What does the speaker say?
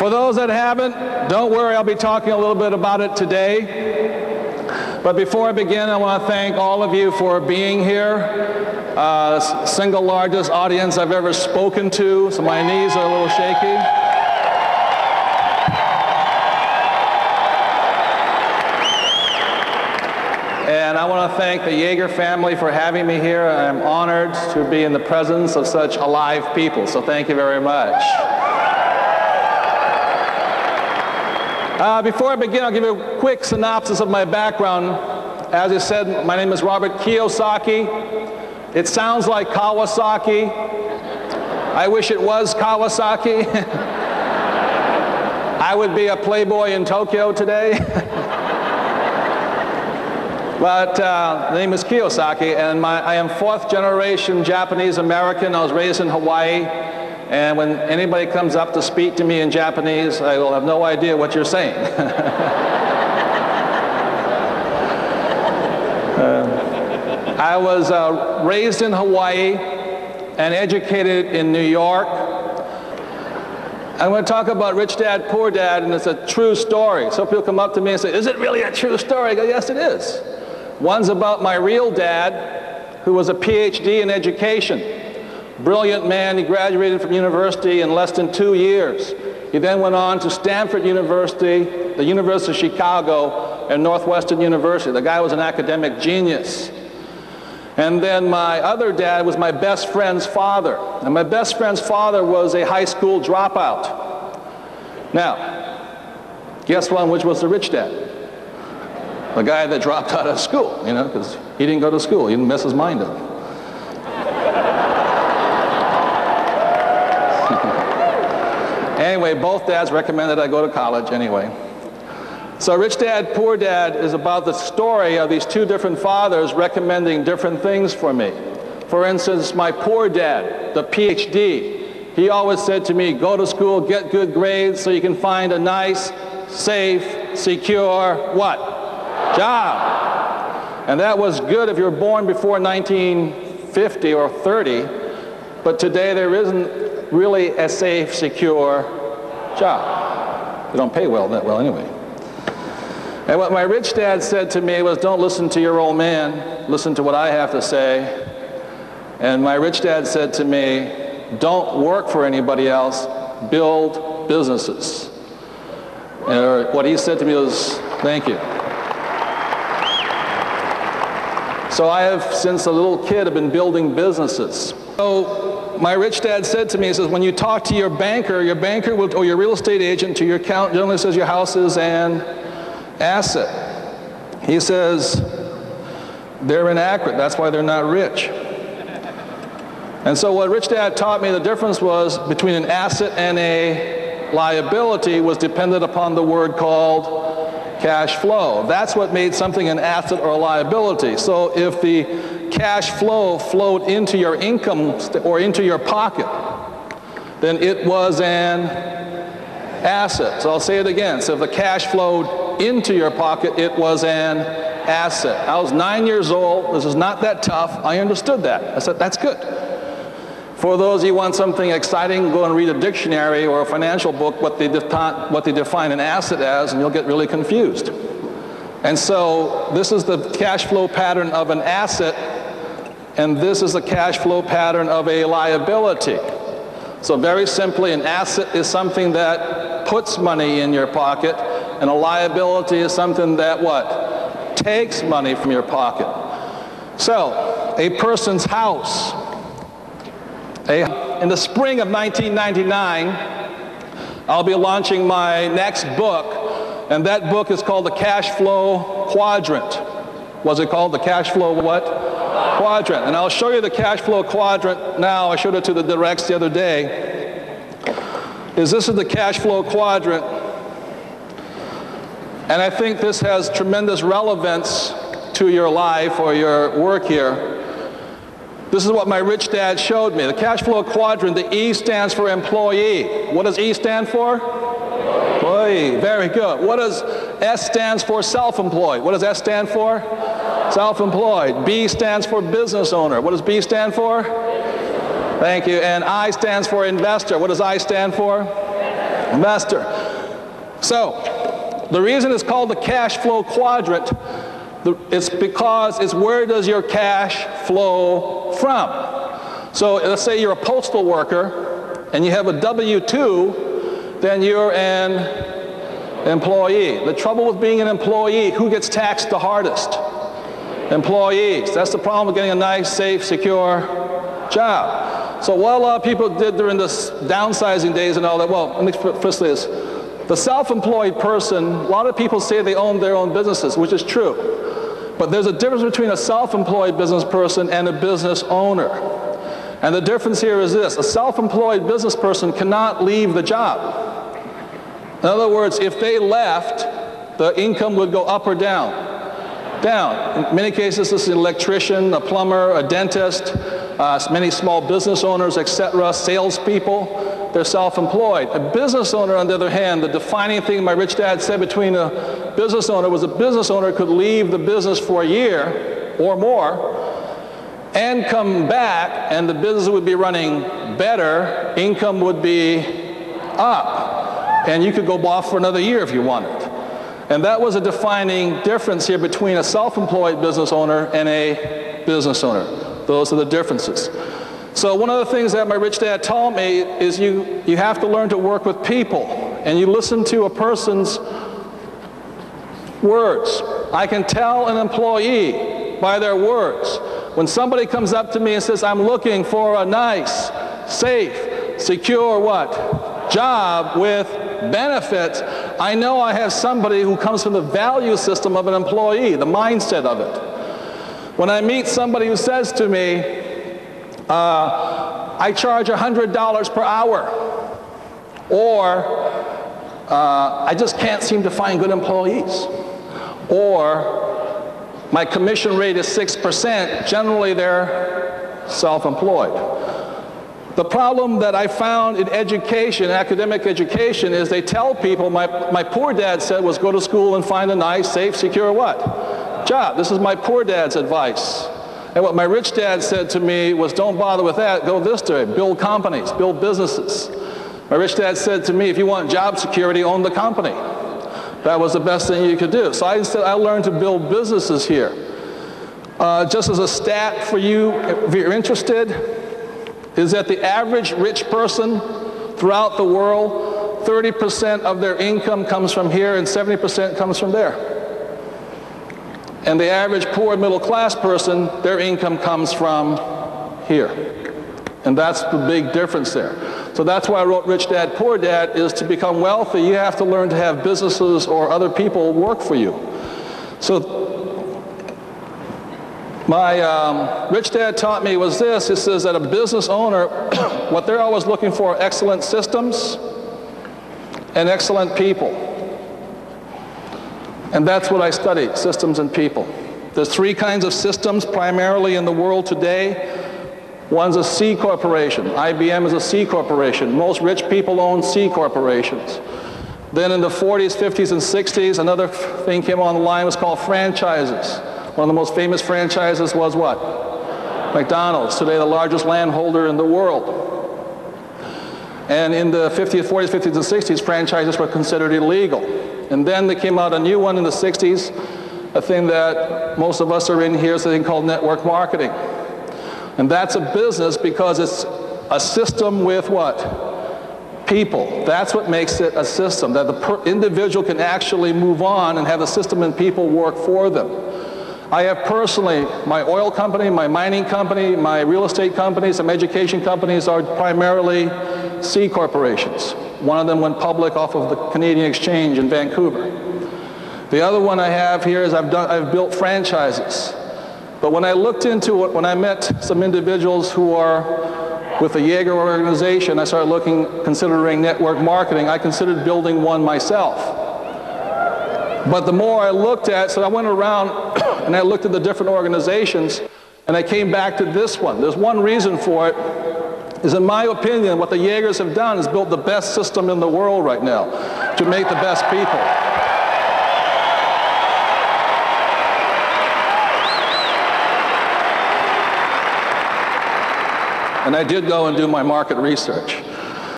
For those that haven't, don't worry, I'll be talking a little bit about it today. But before I begin, I want to thank all of you for being here. Single largest audience I've ever spoken to, so my knees are a little shaky. And I want to thank the Yeager family for having me here. I'm honored to be in the presence of such alive people, so thank you very much. Before I begin, I'll give you a quick synopsis of my background. As I said, my name is Robert Kiyosaki. It sounds like Kawasaki. I wish it was Kawasaki. I would be a playboy in Tokyo today. But the name is Kiyosaki, and I am fourth generation Japanese American. I was raised in Hawaii. And when anybody comes up to speak to me in Japanese, I will have no idea what you're saying. I was raised in Hawaii and educated in New York. I'm going to talk about Rich Dad, Poor Dad, and it's a true story. Some people come up to me and say, is it really a true story? I go, yes, it is. One's about my real dad, who was a PhD in education. Brilliant man. He graduated from university in less than 2 years. He then went on to Stanford University, the University of Chicago, and Northwestern University. The guy was an academic genius. And then my other dad was my best friend's father. And my best friend's father was a high school dropout. Now, guess which was the rich dad? The guy that dropped out of school, you know, because he didn't go to school. He didn't mess his mind up. Anyway, both dads recommended I go to college anyway. So Rich Dad, Poor Dad is about the story of these two different fathers recommending different things for me. For instance, my poor dad, the PhD, he always said to me, go to school, get good grades so you can find a nice, safe, secure, what? Job. And that was good if you were born before 1950 or 30, but today there isn't really a safe, secure job. They don't pay that well anyway. And what my rich dad said to me was, don't listen to your old man, listen to what I have to say. And my rich dad said to me, don't work for anybody else, build businesses. And what he said to me was, thank you. So I have, since a little kid, have been building businesses. So my rich dad said to me, he says, when you talk to your banker will, or your real estate agent, to your account generally says your house is an asset. He says, they're inaccurate, that's why they're not rich. And so what Rich Dad taught me, the difference was between an asset and a liability was dependent upon the word called cash flow. That's what made something an asset or a liability. So if the cash flow flowed into your income or into your pocket, then it was an asset. So I'll say it again. So if the cash flowed into your pocket, it was an asset. I was 9 years old. This is not that tough. I understood that. I said, that's good. For those of you who want something exciting, go and read a dictionary or a financial book, what they define an asset as, and you'll get really confused. And so this is the cash flow pattern of an asset, and this is the cash flow pattern of a liability. So very simply, an asset is something that puts money in your pocket, and a liability is something that what? Takes money from your pocket. So a person's house. In the spring of 1999, I'll be launching my next book, and that book is called The Cash Flow Quadrant. Was it called The Cash Flow what? Quadrant. And I'll show you the cash flow quadrant now. I showed it to the directs the other day. This is the cash flow quadrant. And I think this has tremendous relevance to your life or your work here. This is what my rich dad showed me. The cash flow quadrant, the E stands for employee. What does E stand for? Employee. Very good. What does S stands for? Self-employed. What does S stand for? Self-employed. B stands for business owner. What does B stand for? Thank you. And I stands for investor. What does I stand for? Investor. So, the reason it's called the cash flow quadrant, it's because it's where does your cash flow from. So let's say you're a postal worker and you have a W-2, then you're an employee. The trouble with being an employee, who gets taxed the hardest? Employees. That's the problem with getting a nice, safe, secure job. So what a lot of people did during this downsizing days and all that, well, let me first say this. The self-employed person, a lot of people say they own their own businesses, which is true. But there's a difference between a self-employed business person and a business owner. And the difference here is this: a self-employed business person cannot leave the job. In other words, if they left, the income would go up or down. Down. In many cases, this is an electrician, a plumber, a dentist, many small business owners, etc., salespeople. They're self-employed. A business owner, on the other hand, the defining thing my rich dad said between a business owner was a business owner could leave the business for a year or more and come back, and the business would be running better, income would be up, and you could go off for another year if you wanted. And that was a defining difference here between a self-employed business owner and a business owner. Those are the differences. So one of the things that my rich dad taught me is you have to learn to work with people, and you listen to a person's words. I can tell an employee by their words. When somebody comes up to me and says, I'm looking for a nice, safe, secure what? Job with benefits, I know I have somebody who comes from the value system of an employee, the mindset of it. When I meet somebody who says to me, I charge $100 per hour, or I just can't seem to find good employees, or my commission rate is 6%, generally they're self-employed. The problem that I found in education, academic education, is they tell people, my poor dad said was go to school and find a nice, safe, secure what? Job. This is my poor dad's advice. And what my rich dad said to me was don't bother with that, go this way, build companies, build businesses. My rich dad said to me, if you want job security, own the company. That was the best thing you could do. So I learned to build businesses here. Just as a stat for you, if you're interested, is that the average rich person throughout the world, 30% of their income comes from here and 70% comes from there. And the average poor middle class person, their income comes from here. And that's the big difference there. So that's why I wrote Rich Dad, Poor Dad, is to become wealthy, you have to learn to have businesses or other people work for you. So my rich dad taught me was this. It says that a business owner, what they're always looking for are excellent systems and excellent people. And that's what I study, systems and people. There's three kinds of systems primarily in the world today. One's a C corporation. IBM is a C corporation. Most rich people own C corporations. Then in the 40s, 50s, and 60s, another thing came on the line, was called franchises. One of the most famous franchises was what? McDonald's, today the largest landholder in the world. And in the 50s, 40s, 50s, and 60s, franchises were considered illegal. And then there came out a new one in the 60s, a thing that most of us are in here, is a thing called network marketing. And that's a business because it's a system with what? People. That's what makes it a system, that the individual can actually move on and have the system and people work for them. I have personally, my oil company, my mining company, my real estate companies, some education companies are primarily C corporations. One of them went public off of the Canadian Exchange in Vancouver. The other one I have here is I've built franchises. But when I looked into it, when I met some individuals who are with the Jaeger organization, I started considering network marketing. I considered building one myself. But the more I looked at, so I went around and I looked at the different organizations, and I came back to this one. There's one reason for it, is in my opinion, what the Jaegers have done is built the best system in the world right now to make the best people. And I did go and do my market research.